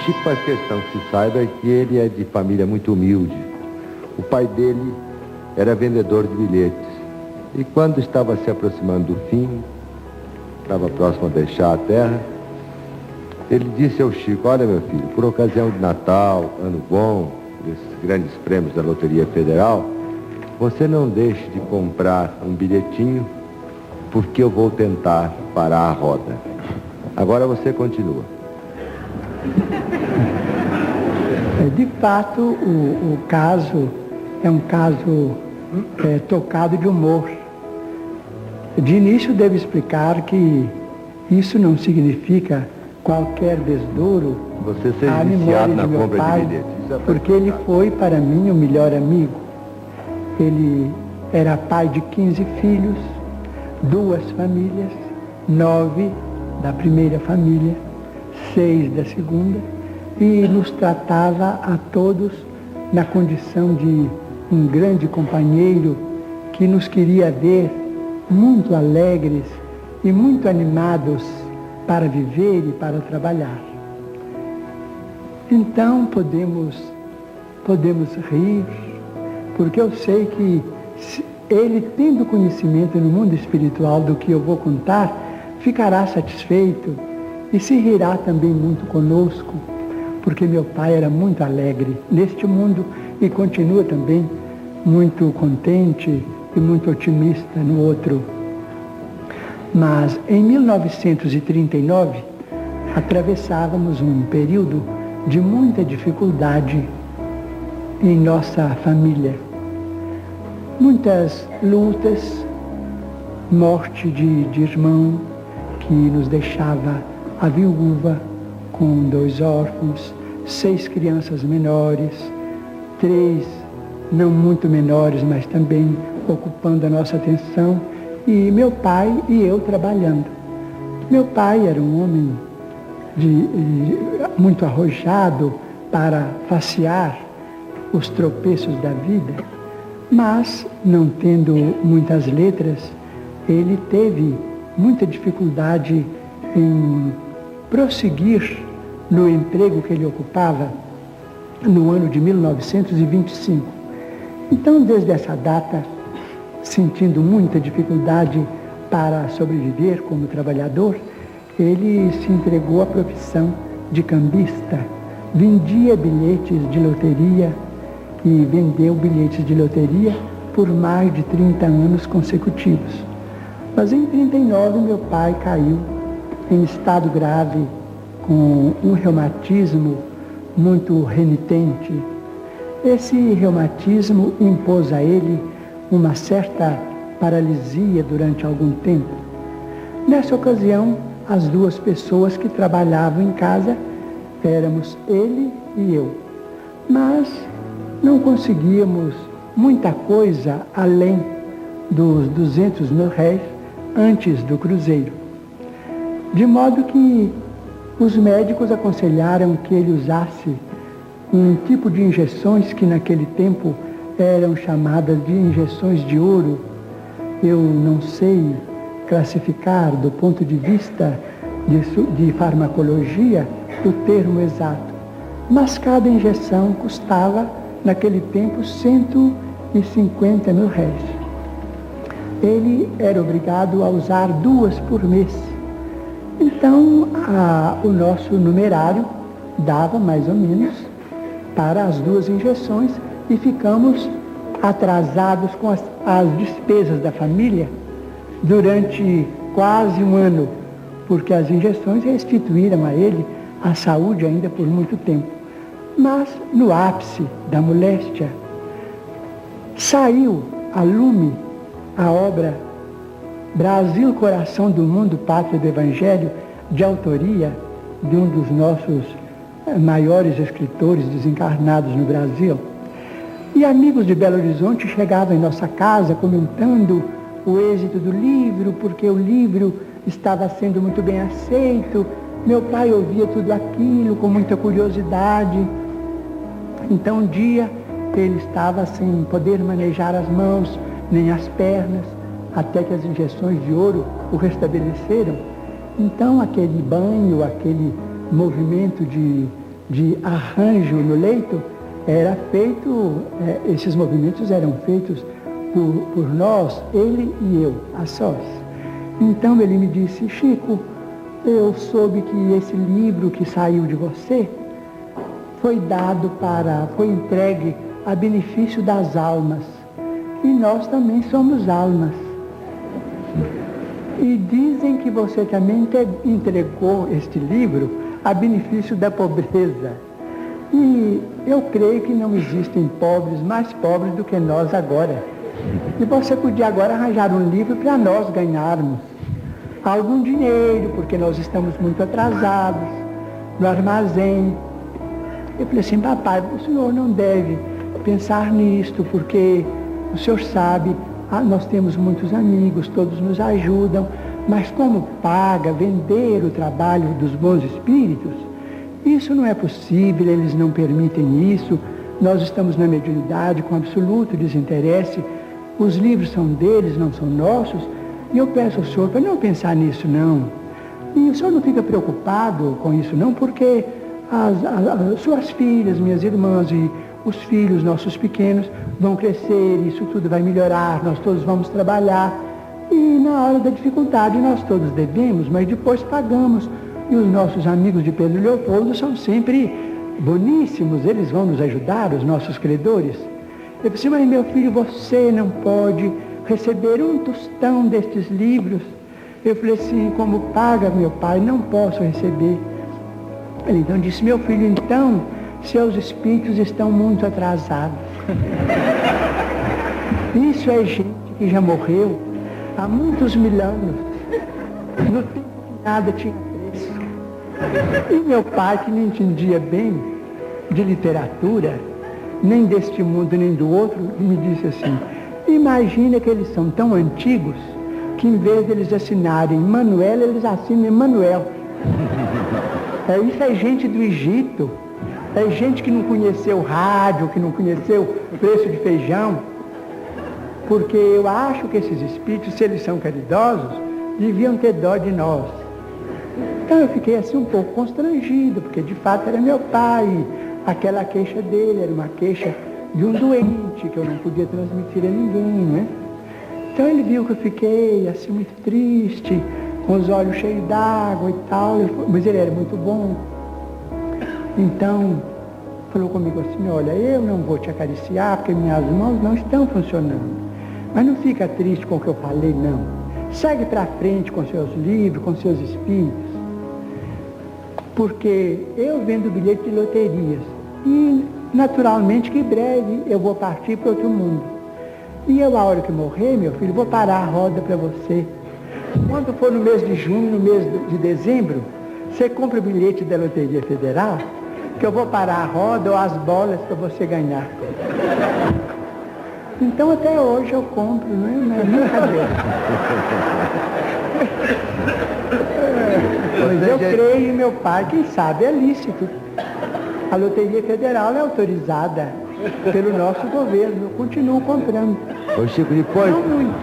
Chico faz questão que se saiba que ele é de família muito humilde. O pai dele era vendedor de bilhetes. E quando estava se aproximando do fim, estava próximo a deixar a terra, ele disse ao Chico: olha, meu filho, por ocasião de Natal, Ano Bom, desses grandes prêmios da Loteria Federal, você não deixe de comprar um bilhetinho, porque eu vou tentar parar a roda. Agora você continua. De fato, o caso é um caso tocado de humor. De início, devo explicar que isso não significa qualquer desdouro Você ser à viciado memória na de meu compra pai, de bilhetes. Isso é porque ele foi para mim o melhor amigo. Ele era pai de 15 filhos, 2 famílias, 9 da primeira família, 6 da segunda, e nos tratava a todos na condição de um grande companheiro que nos queria ver muito alegres e muito animados para viver e para trabalhar. Então podemos rir, porque eu sei que ele, tendo conhecimento no mundo espiritual do que eu vou contar, ficará satisfeito e se rirá também muito conosco, porque meu pai era muito alegre neste mundo e continua também muito contente e muito otimista no outro. Mas em 1939 atravessávamos um período de muita dificuldade em nossa família. Muitas lutas, morte de irmão que nos deixava a viúva com 2 órfãos, 6 crianças menores, 3 não muito menores, mas também ocupando a nossa atenção, e meu pai e eu trabalhando. Meu pai era um homem muito arrojado para facear os tropeços da vida, mas, não tendo muitas letras, ele teve muita dificuldade em prosseguir no emprego que ele ocupava no ano de 1925. Então, desde essa data, sentindo muita dificuldade para sobreviver como trabalhador, ele se entregou à profissão de cambista. Vendia bilhetes de loteria e vendeu bilhetes de loteria por mais de 30 anos consecutivos. Mas em 39 meu pai caiu em estado grave, com um reumatismo muito renitente. Esse reumatismo impôs a ele uma certa paralisia durante algum tempo. Nessa ocasião, as 2 pessoas que trabalhavam em casa éramos ele e eu. Mas não conseguíamos muita coisa além dos 200 mil réis antes do cruzeiro. De modo que os médicos aconselharam que ele usasse um tipo de injeções que naquele tempo eram chamadas de injeções de ouro. Eu não sei classificar do ponto de vista de farmacologia o termo exato, mas cada injeção custava naquele tempo 150 mil réis. Ele era obrigado a usar 2 por mês. Então, o nosso numerário dava mais ou menos para as 2 injeções e ficamos atrasados com as despesas da família durante quase um ano, porque as injeções restituíram a ele a saúde ainda por muito tempo. Mas, no ápice da moléstia, saiu a lume a obra Brasil, Coração do Mundo, Pátria do Evangelho, de autoria de um dos nossos maiores escritores desencarnados no Brasil. E amigos de Belo Horizonte chegavam em nossa casa comentando o êxito do livro, porque o livro estava sendo muito bem aceito. Meu pai ouvia tudo aquilo com muita curiosidade. Então, um dia, ele estava sem poder manejar as mãos, nem as pernas, até que as injeções de ouro o restabeleceram. Então, aquele banho, aquele movimento de de arranjo no leito, era feito, esses movimentos eram feitos por nós, ele e eu, a sós. Então ele me disse: Chico, eu soube que esse livro que saiu de você foi entregue a benefício das almas. E nós também somos almas. E dizem que você também entregou este livro a benefício da pobreza. E eu creio que não existem pobres mais pobres do que nós agora. E você podia agora arranjar um livro para nós ganharmos algum dinheiro, porque nós estamos muito atrasados no armazém. Eu falei assim: papai, o senhor não deve pensar nisto, porque o senhor sabe, nós temos muitos amigos, todos nos ajudam, mas como paga vender o trabalho dos bons espíritos, isso não é possível, eles não permitem isso, nós estamos na mediunidade com absoluto desinteresse, os livros são deles, não são nossos, e eu peço ao senhor para não pensar nisso não. E o senhor não fica preocupado com isso não, porque as suas filhas, minhas irmãs e os filhos nossos pequenos vão crescer, isso tudo vai melhorar, nós todos vamos trabalhar. E na hora da dificuldade nós todos devemos, mas depois pagamos. E os nossos amigos de Pedro Leopoldo são sempre boníssimos, eles vão nos ajudar, os nossos credores. Eu disse: mas meu filho, você não pode receber um tostão destes livros. Eu falei assim: como paga meu pai, não posso receber. Ele então disse: meu filho, então seus espíritos estão muito atrasados. Isso é gente que já morreu há muitos mil anos, no tempo que nada tinha preço. E meu pai, que não entendia bem de literatura, nem deste mundo nem do outro, me disse assim: imagina que eles são tão antigos que em vez de eles assinarem Manuel, eles assinam Emanuel. Isso é gente do Egito, é gente que não conheceu rádio, que não conheceu preço de feijão. Porque eu acho que esses espíritos, se eles são caridosos, deviam ter dó de nós. Então eu fiquei assim um pouco constrangido, porque de fato era meu pai. Aquela queixa dele era uma queixa de um doente, que eu não podia transmitir a ninguém, né? Então ele viu que eu fiquei assim muito triste, com os olhos cheios d'água e tal, mas ele era muito bom. Então falou comigo assim: olha, eu não vou te acariciar porque minhas mãos não estão funcionando. Mas não fica triste com o que eu falei, não. Segue para frente com seus livros, com seus espíritos. Porque eu vendo bilhete de loterias. E naturalmente que breve eu vou partir para outro mundo. E eu, a hora que morrer, meu filho, vou parar a roda para você. Quando for no mês de junho, no mês de dezembro, você compra o bilhete da Loteria Federal, que eu vou parar a roda ou as bolas para você ganhar. Então até hoje eu compro, não é brincadeira. Mas eu creio em meu pai, quem sabe é lícito. A Loteria Federal é autorizada pelo nosso governo, eu continuo comprando. Ô Chico, depois... Não muito,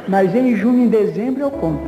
mas em junho e em dezembro eu compro.